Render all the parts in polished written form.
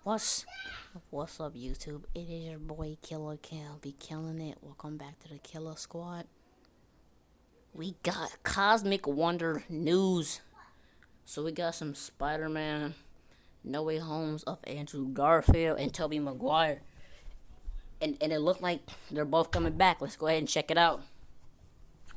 What's what's up, YouTube? It is your boy Killer Cal. Be killing it. Welcome back to the Killer Squad. We got Cosmic Wonder news. So we got some Spider-Man No Way Homes of Andrew Garfield and Tobey Maguire. And it looked like they're both coming back. Let's go ahead and check it out.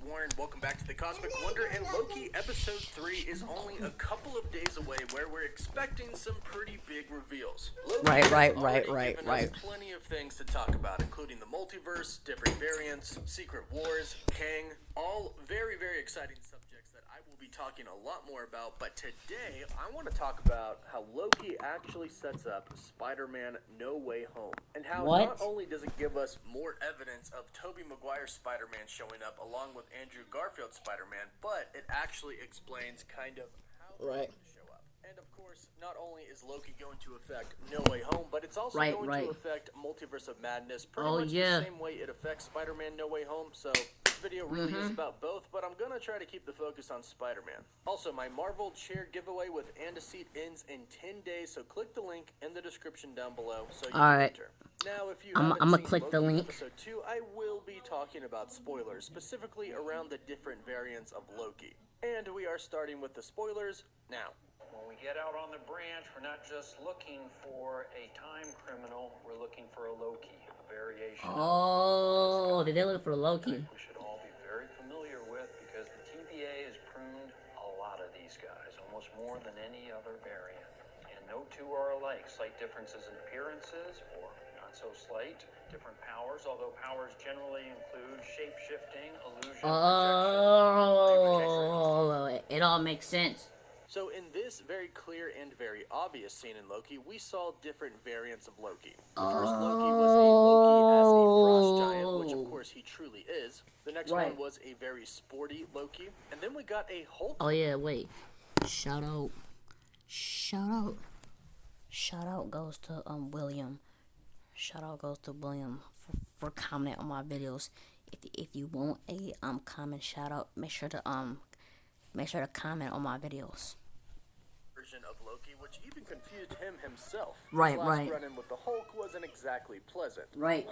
Warren, welcome back to the Cosmic Wonder, and Loki Episode 3 is only a couple of days away, where we're expecting some pretty big reveals. Loki Right. has already given us plenty of things to talk about, including the multiverse, different variants, Secret Wars, Kang, all very, very exciting subjects that I will be talking a lot more about. But today, I want to talk about how Loki actually sets up Spider-Man No Way Home, and how not only does it give us more evidence of Tobey Maguire's Spider-Man showing up along with Andrew Garfield's Spider-Man, but it actually explains kind of how he's going to show up. And of course, not only is Loki going to affect No Way Home, but it's also going to affect Multiverse of Madness pretty much the same way it affects Spider-Man No Way Home. So this video really is about both, but I'm going to try to keep the focus on Spider-Man. Also, my Marvel chair giveaway with And a Seat ends in 10 days, so click the link in the description down below so you can enter. Now, if you haven't seen click the Loki link. Episode 2, I will be talking about spoilers, specifically around the different variants of Loki. And we are starting with the spoilers now. When we get out on the branch, we're not just looking for a time criminal, we're looking for a Loki, a variation. Oh, did they look for Loki? We should all be very familiar with, because the TVA has pruned a lot of these guys, almost more than any other variant. And no two are alike. Slight differences in appearances, or not so slight. Different powers, although powers generally include shape-shifting, illusion, Oh, it all makes sense. So in this very clear and very obvious scene in Loki, we saw different variants of Loki. The first Loki was a Loki as a frost giant, which of course he truly is. The next one was a very sporty Loki. And then we got a Hulk. Oh yeah, wait. Shout out goes to William. Shout out goes to William for commenting on my videos. If you want a comment shout out, make sure to comment on my videos. Version of Loki, which even confused him himself. Right. His last run-in with the Hulk wasn't exactly pleasant. Right.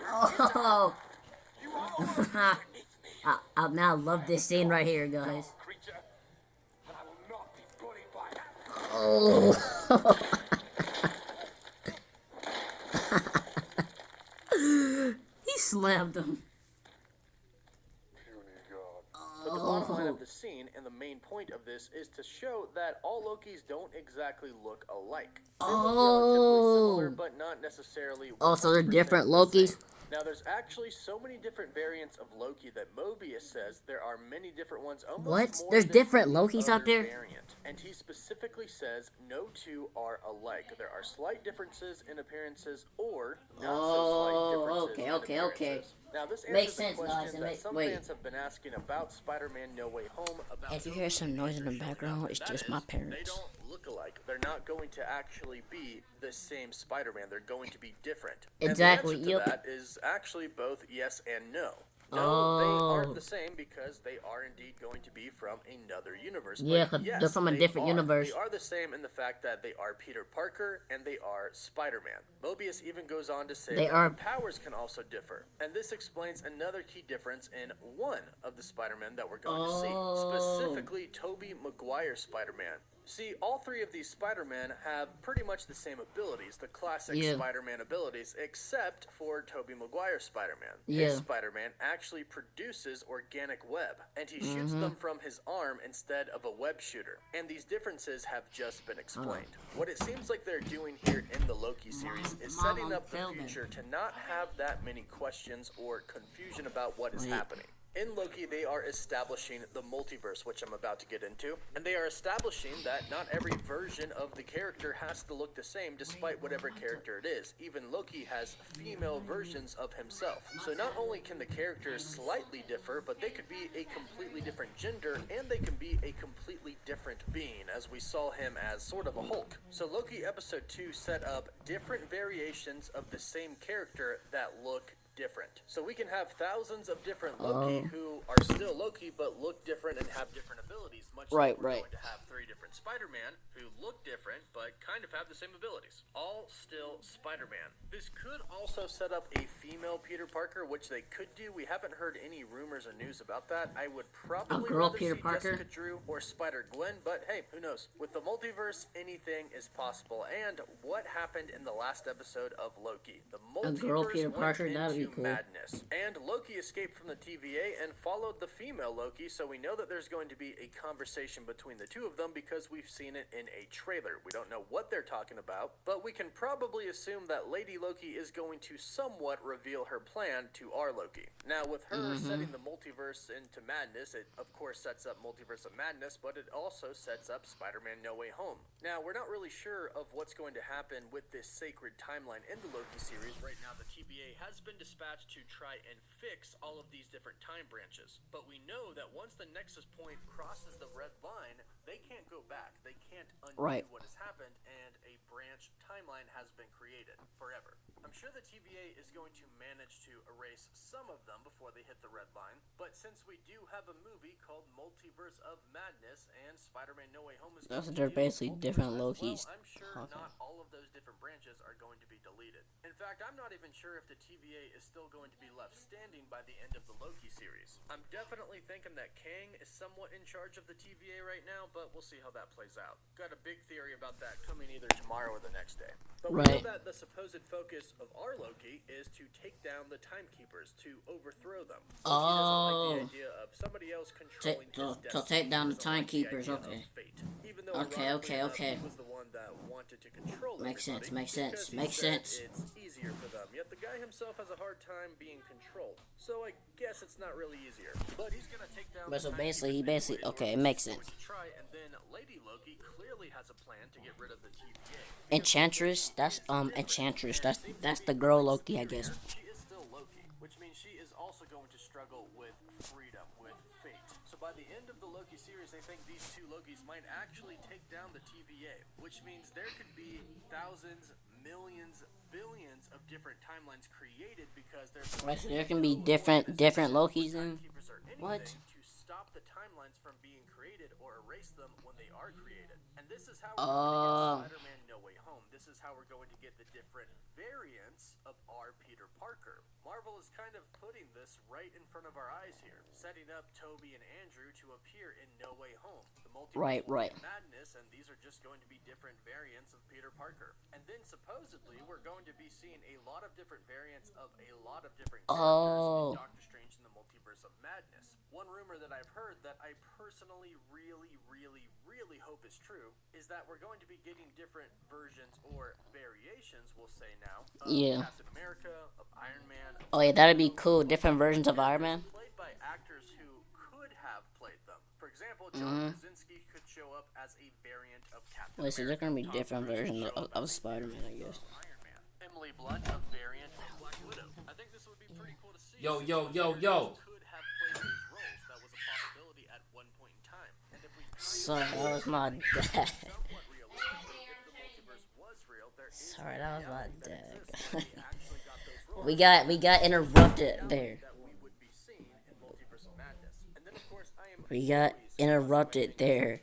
Oh. I now love this scene right here, guys. Oh. He slammed him. But the bottom line of the scene and the main point of this is to show that all Lokis don't exactly look alike. They look relatively similar, but not necessarily. Oh, so they're different Lokis? Now, there's actually so many different variants of Loki that Mobius says there are many different ones. What? There's different Lokis out there? Variant. And he specifically says no two are alike. There are slight differences in appearances, or not so slight differences in appearances. Now, this answers the question that some fans have been asking about Spider-Man No Way Home. If you hear some noise in the background, it's just my parents. They don't look alike. They're not going to actually be the same Spider-Man. They're going to be different. Exactly. And the answer to that is actually both yes and no. No, they aren't the same because they are indeed going to be from another universe. Yeah, because they're from a different universe. They are the same in the fact that they are Peter Parker and they are Spider-Man. Mobius even goes on to say that powers can also differ. And this explains another key difference in one of the Spider-Men that we're going to see. Specifically, Tobey Maguire's Spider-Man. See, all three of these Spider-Men have pretty much the same abilities, the classic Spider-Man abilities, except for Tobey Maguire's Spider-Man. His Spider-Man actually produces organic web, and he shoots them from his arm instead of a web shooter. And these differences have just been explained. What it seems like they're doing here in the Loki series is setting up the future to not have that many questions or confusion about what is happening. In Loki, they are establishing the multiverse, which I'm about to get into, and they are establishing that not every version of the character has to look the same despite whatever character it is. Even Loki has female versions of himself. So not only can the characters slightly differ, but they could be a completely different gender, and they can be a completely different being, as we saw him as sort of a Hulk. So Loki Episode 2 set up different variations of the same character that look different. So we can have thousands of different Loki who are still Loki but look different and have different abilities, much like we're going to have 3 different Spider-Man who look different but kind of have the same abilities. All still Spider-Man. This could also set up a female Peter Parker, which they could do. We haven't heard any rumors or news about that. I would probably rather see Jessica Drew or Spider-Gwen, but hey, who knows? With the multiverse, anything is possible. And what happened in the last episode of Loki? The multiverse went into madness, and Loki escaped from the TVA and followed the female Loki, so we know that there's going to be a conversation between the two of them because we've seen it in a trailer. We don't know what they're talking about, but we can probably assume that Lady Loki is going to somewhat reveal her plan to our Loki. Now, with her setting the multiverse into madness, it of course sets up Multiverse of Madness, but it also sets up Spider-Man No Way Home. Now, we're not really sure of what's going to happen with this sacred timeline in the Loki series. Right now, the TVA has been dispatched to try and fix all of these different time branches, but we know that once the Nexus point crosses the red line, they can't go back. They can't undo what has happened, and a branch timeline has been created forever. I'm sure the TVA is going to manage to erase some of them before they hit the red line, but since we do have a movie called Multiverse of Madness and Spider-Man No Way Home is going to they're basically different Lokis. I'm sure not all of those different branches are going to be deleted. In fact, I'm not even sure if the TVA is still going to be left standing by the end of the Loki series. I'm definitely thinking that Kang is somewhat in charge of the TVA right now, but we'll see how that plays out. Got a big theory about that coming either tomorrow or the next day. But we know that the supposed focus of our Loki is to take down the Timekeepers, to overthrow them. He doesn't like the idea of somebody else controlling his destiny. To take down the Timekeepers, okay. Even though okay. he was the one that wanted to control makes sense. It's easier for them. Yet the guy himself has a hard time being controlled. So I guess it's not really easier. But he's gonna take down. But so basically, okay, it makes sense. And then Lady Loki clearly has a plan to get rid of the TVA. Enchantress, that's Enchantress. That's the girl Loki, I guess. She is still Loki, which means she is also going to struggle with freedom, with fate. So by the end of the Loki series, I think these two Lokis might actually take down the TVA, which means there could be thousands, millions, billions of different timelines created because there's so there can be different Lokis in what? To stop the timelines from being created or erase them when they are created. And this is how we're going to get Spider-Man No Way Home. This is how we're going to get the different variants of our Peter Parker. Marvel is kind of putting this right in front of our eyes here, setting up Toby and Andrew to appear in No Way Home. The multiverse of madness, and these are just going to be different variants of Peter Parker. And then supposedly we're going to be seeing a lot of different variants of a lot of different characters in Doctor Strange in the Multiverse of Madness. One rumor that I've heard that I personally really hope is true is that we're going to be getting different versions or variations, we'll say now, of Captain America, of Iron Man. Oh yeah, that'd be cool. Different versions of Iron Man. Played by actors who could have played them. For example, John Krasinski could show up as a variant of Captain America. So they're gonna be different versions of Spider-Man, I guess. Iron Man. Emily Blunt, a variant of Black Widow. I think this would be pretty cool to see. Yo. Could have played those roles. That was a possibility at one point in time. And if we Sorry, that was my dad. Sorry, that was my dad. we got interrupted there. We got interrupted there.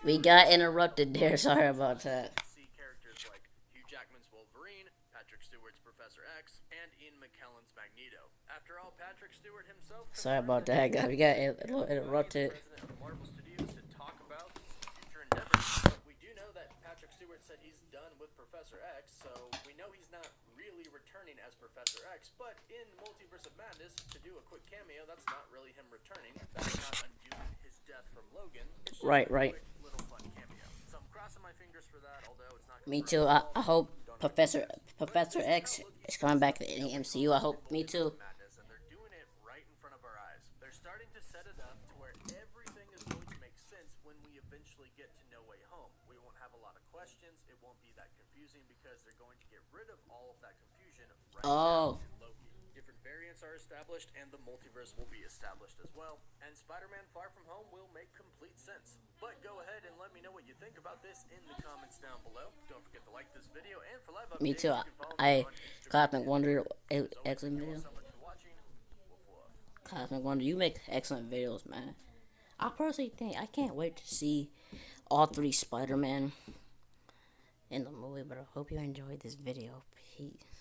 We got interrupted there. Sorry about that. See characters like Hugh Jackman's Wolverine, Patrick Stewart's Professor X, and Ian McKellen's Magneto. After all, Patrick Stewart himself. Sorry about that, guys. We got interrupted. President of Marvel Studios to talk about future endeavors. But we do know that Patrick Stewart said he's done with Professor X, so we know he's not really returning as Professor X. But in Multiverse of Madness, to do a quick cameo, that's not really him returning. That's not undoing his death from Logan. It's just right. Little fun cameo. So I'm crossing my fingers for that, although it's not. Me too. I hope Professor X is coming back to the MCU. I hope. Me too. And they're doing it right in front of our eyes. They're starting to set it up to where everything is going to make sense when we eventually get to No Way Home. We won't have a lot of questions. It won't be that confusing because they're going to get rid of all of that confusion right now in Loki. Different variants are established, and the multiverse will be established as well. And Spider-Man Far From Home will make complete sense. But go ahead and let me know what what you think about this in the comments down below. Don't forget to like this video, and for live updates, Me too. you can follow me I on Instagram. Cosmic Wonder, As always, excellent thank you all video. so much for watching. Woof woof. Cosmic Wonder, you make excellent videos, man. I personally think I can't wait to see all 3 Spider-Man in the movie, but I hope you enjoyed this video. Peace.